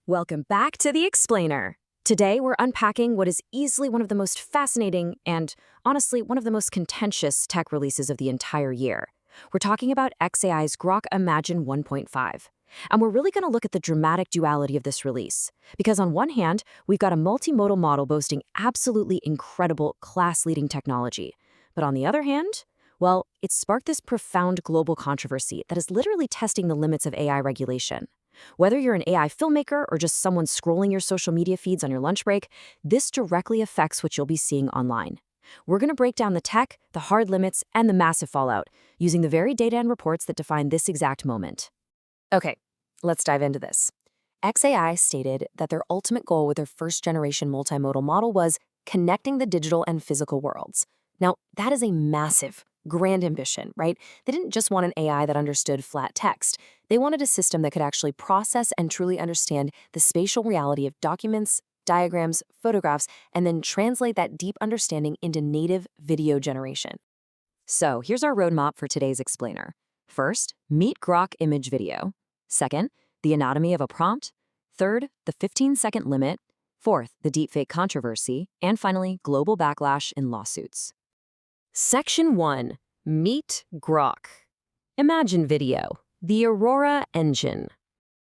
Welcome back to The Explainer. Today, we're unpacking what is easily one of the most fascinating and, honestly, one of the most contentious tech releases of the entire year. We're talking about xAI's Grok Imagine 1.5. And we're really going to look at the dramatic duality of this release. Because on one hand, we've got a multimodal model boasting absolutely incredible, class-leading technology. But on the other hand, well, it sparked this profound global controversy that is literally testing the limits of AI regulation. Whether you're an AI filmmaker or just someone scrolling your social media feeds on your lunch break, this directly affects what you'll be seeing online. We're going to break down the tech, the hard limits, and the massive fallout, using the very data and reports that define this exact moment. Okay, let's dive into this. xAI stated that their ultimate goal with their first-generation multimodal model was connecting the digital and physical worlds. Now, that is a massive, grand ambition, right? They didn't just want an AI that understood flat text. They wanted a system that could actually process and truly understand the spatial reality of documents, diagrams, photographs, and then translate that deep understanding into native video generation. So here's our roadmap for today's explainer. First, meet Grok image video. Second, the anatomy of a prompt. Third, the 15-second limit. Fourth, the deepfake controversy. And finally, global backlash in lawsuits. Section 1. Meet Grok. Imagine video. The Aurora engine.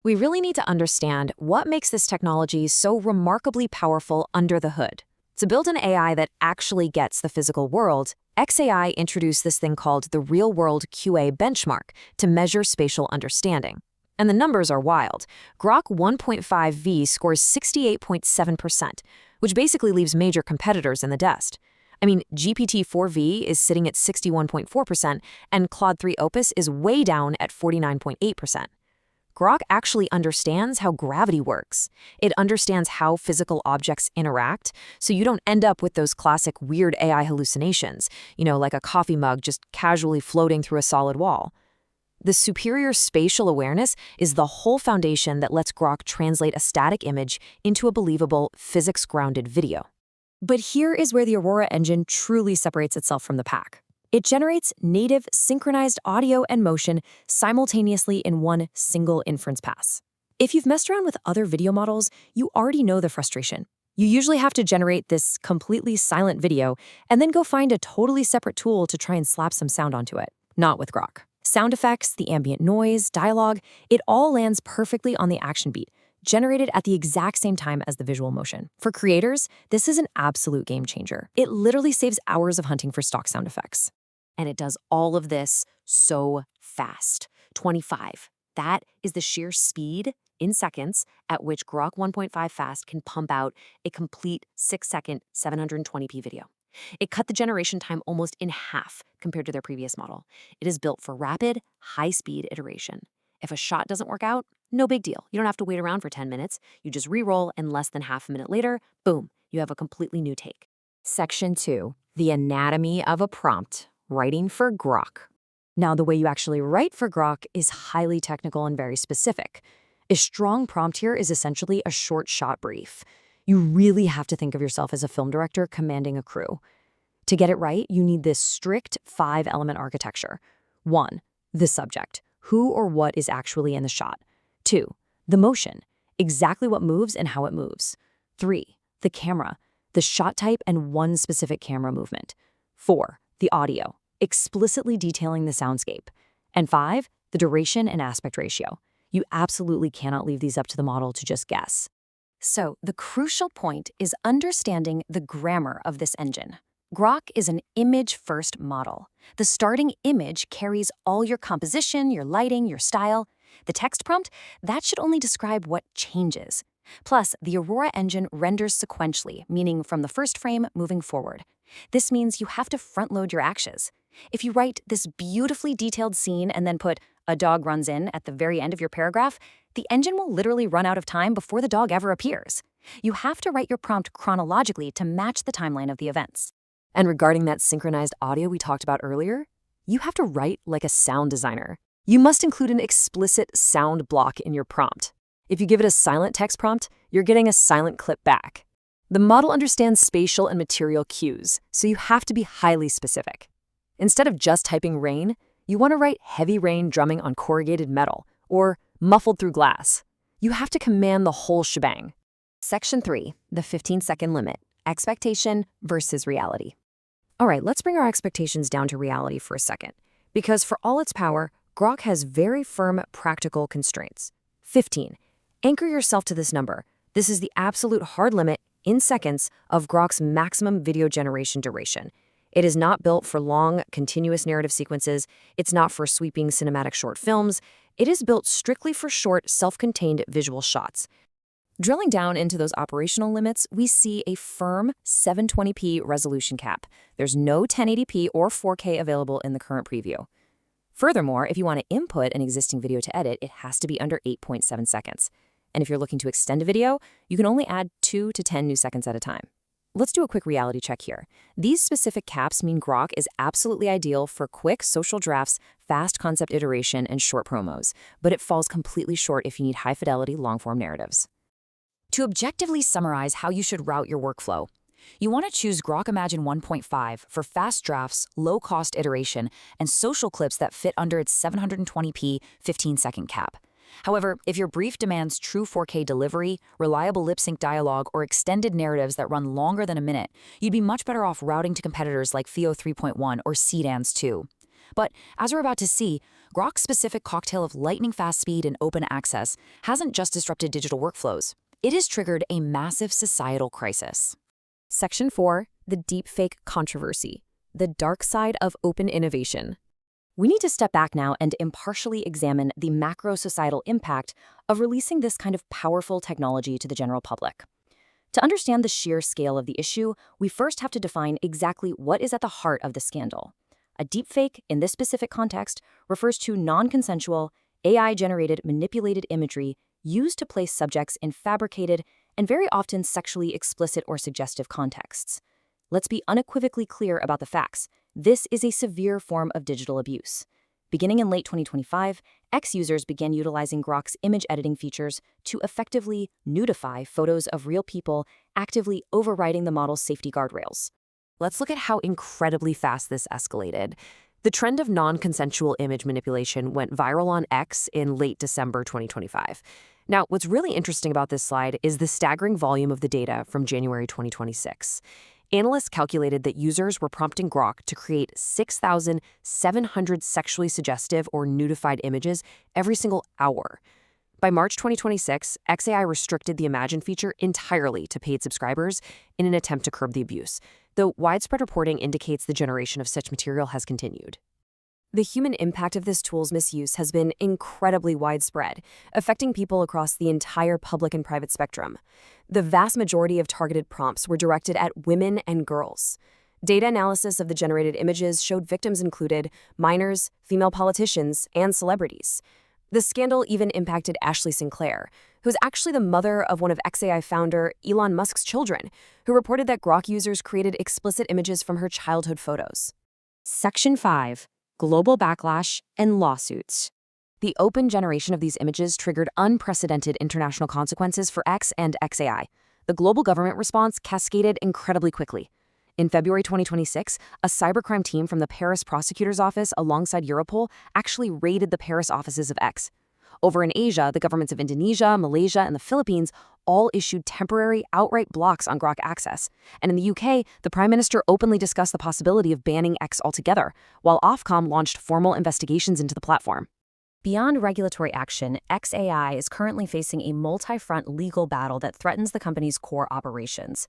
We really need to understand what makes this technology so remarkably powerful under the hood. To build an AI that actually gets the physical world, xAI introduced this thing called the Real-World QA benchmark to measure spatial understanding. And the numbers are wild. Grok 1.5V scores 68.7%, which basically leaves major competitors in the dust. I mean, GPT-4V is sitting at 61.4%, and Claude 3 Opus is way down at 49.8%. Grok actually understands how gravity works. It understands how physical objects interact, so you don't end up with those classic weird AI hallucinations, like a coffee mug just casually floating through a solid wall. The superior spatial awareness is the whole foundation that lets Grok translate a static image into a believable, physics-grounded video. But here is where the Aurora engine truly separates itself from the pack. It generates native, synchronized audio and motion simultaneously in one single inference pass. If you've messed around with other video models, you already know the frustration. You usually have to generate this completely silent video and then go find a totally separate tool to try and slap some sound onto it. Not with Grok. Sound effects, the ambient noise, dialogue, it all lands perfectly on the action beat, generated at the exact same time as the visual motion. For creators, this is an absolute game changer. It literally saves hours of hunting for stock sound effects. And it does all of this so fast. 25. That is the sheer speed in seconds at which Grok 1.5 Fast can pump out a complete 6-second 720p video. It cut the generation time almost in half compared to their previous model. It is built for rapid, high-speed iteration. If a shot doesn't work out, no big deal. You don't have to wait around for 10 minutes. You just re-roll, and less than half a minute later, boom, you have a completely new take. Section 2. The anatomy of a prompt. Writing for Grok. Now, the way you actually write for Grok is highly technical and very specific. A strong prompt here is essentially a short shot brief. You really have to think of yourself as a film director commanding a crew. To get it right, you need this strict 5-element architecture. 1. The subject. Who or what is actually in the shot. 2. The motion. Exactly what moves and how it moves. 3. The camera. The shot type and one specific camera movement. 4. The audio. Explicitly detailing the soundscape. And 5. The duration and aspect ratio. You absolutely cannot leave these up to the model to just guess. So, the crucial point is understanding the grammar of this engine. Grok is an image-first model. The starting image carries all your composition, your lighting, your style. The text prompt, that should only describe what changes. Plus, the Aurora engine renders sequentially, meaning from the first frame moving forward. This means you have to front-load your actions. If you write this beautifully detailed scene and then put "a dog runs in" at the very end of your paragraph, the engine will literally run out of time before the dog ever appears. You have to write your prompt chronologically to match the timeline of the events. And regarding that synchronized audio we talked about earlier, you have to write like a sound designer. You must include an explicit sound block in your prompt. If you give it a silent text prompt, you're getting a silent clip back. The model understands spatial and material cues, so you have to be highly specific. Instead of just typing rain, you want to write heavy rain drumming on corrugated metal or muffled through glass. You have to command the whole shebang. Section 3, the 15-second limit, expectation versus reality. All right, let's bring our expectations down to reality for a second. Because for all its power, Grok has very firm practical constraints. 15. Anchor yourself to this number. This is the absolute hard limit, in seconds, of Grok's maximum video generation duration. It is not built for long, continuous narrative sequences. It's not for sweeping cinematic short films. It is built strictly for short, self-contained visual shots. Drilling down into those operational limits, we see a firm 720p resolution cap. There's no 1080p or 4K available in the current preview. Furthermore, if you want to input an existing video to edit, it has to be under 8.7 seconds. And if you're looking to extend a video, you can only add 2 to 10 new seconds at a time. Let's do a quick reality check here. These specific caps mean Grok is absolutely ideal for quick social drafts, fast concept iteration, and short promos, but it falls completely short if you need high-fidelity, long-form narratives. To objectively summarize how you should route your workflow, you want to choose Grok Imagine 1.5 for fast drafts, low-cost iteration, and social clips that fit under its 720p 15-second cap. However, if your brief demands true 4K delivery, reliable lip-sync dialogue, or extended narratives that run longer than a minute, you'd be much better off routing to competitors like Theo 3.1 or Seedance 2. But as we're about to see, Grok's specific cocktail of lightning-fast speed and open access hasn't just disrupted digital workflows. It has triggered a massive societal crisis. Section 4, the deepfake controversy, the dark side of open innovation. We need to step back now and impartially examine the macro-societal impact of releasing this kind of powerful technology to the general public. To understand the sheer scale of the issue, we first have to define exactly what is at the heart of the scandal. A deepfake, in this specific context, refers to non-consensual, AI-generated manipulated imagery used to place subjects in fabricated and very often sexually explicit or suggestive contexts. Let's be unequivocally clear about the facts. This is a severe form of digital abuse. Beginning in late 2025, X users began utilizing Grok's image editing features to effectively nudify photos of real people, actively overriding the model's safety guardrails. Let's look at how incredibly fast this escalated. The trend of non-consensual image manipulation went viral on X in late December 2025. Now, what's really interesting about this slide is the staggering volume of the data from January 2026. Analysts calculated that users were prompting Grok to create 6,700 sexually suggestive or nudified images every single hour. By March 2026, xAI restricted the Imagine feature entirely to paid subscribers in an attempt to curb the abuse, though widespread reporting indicates the generation of such material has continued. The human impact of this tool's misuse has been incredibly widespread, affecting people across the entire public and private spectrum. The vast majority of targeted prompts were directed at women and girls. Data analysis of the generated images showed victims included minors, female politicians, and celebrities. The scandal even impacted Ashley Sinclair, who's actually the mother of one of xAI founder Elon Musk's children, who reported that Grok users created explicit images from her childhood photos. Section 5. Global backlash and lawsuits. The open generation of these images triggered unprecedented international consequences for X and xAI. The global government response cascaded incredibly quickly. In February 2026, a cybercrime team from the Paris prosecutor's office alongside Europol actually raided the Paris offices of X. Over in Asia, the governments of Indonesia, Malaysia, and the Philippines all issued temporary, outright blocks on Grok access. And in the UK, the Prime Minister openly discussed the possibility of banning X altogether, while Ofcom launched formal investigations into the platform. Beyond regulatory action, xAI is currently facing a multi-front legal battle that threatens the company's core operations.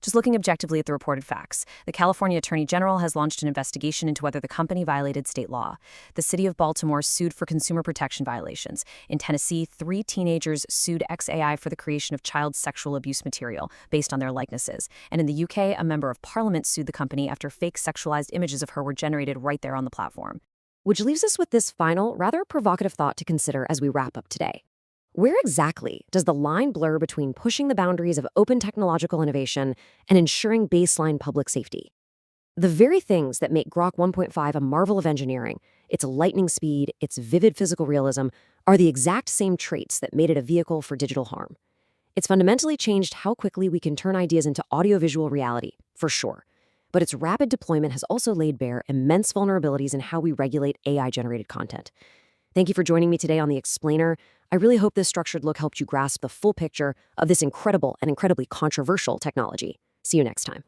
Just looking objectively at the reported facts, the California Attorney General has launched an investigation into whether the company violated state law. The city of Baltimore sued for consumer protection violations. In Tennessee, 3 teenagers sued xAI for the creation of child sexual abuse material based on their likenesses. And in the UK, a member of parliament sued the company after fake sexualized images of her were generated right there on the platform. Which leaves us with this final, rather provocative thought to consider as we wrap up today. Where exactly does the line blur between pushing the boundaries of open technological innovation and ensuring baseline public safety? The very things that make Grok 1.5 a marvel of engineering, its lightning speed, its vivid physical realism, are the exact same traits that made it a vehicle for digital harm. It's fundamentally changed how quickly we can turn ideas into audiovisual reality, for sure. But its rapid deployment has also laid bare immense vulnerabilities in how we regulate AI-generated content. Thank you for joining me today on The Explainer. I really hope this structured look helped you grasp the full picture of this incredible and incredibly controversial technology. See you next time.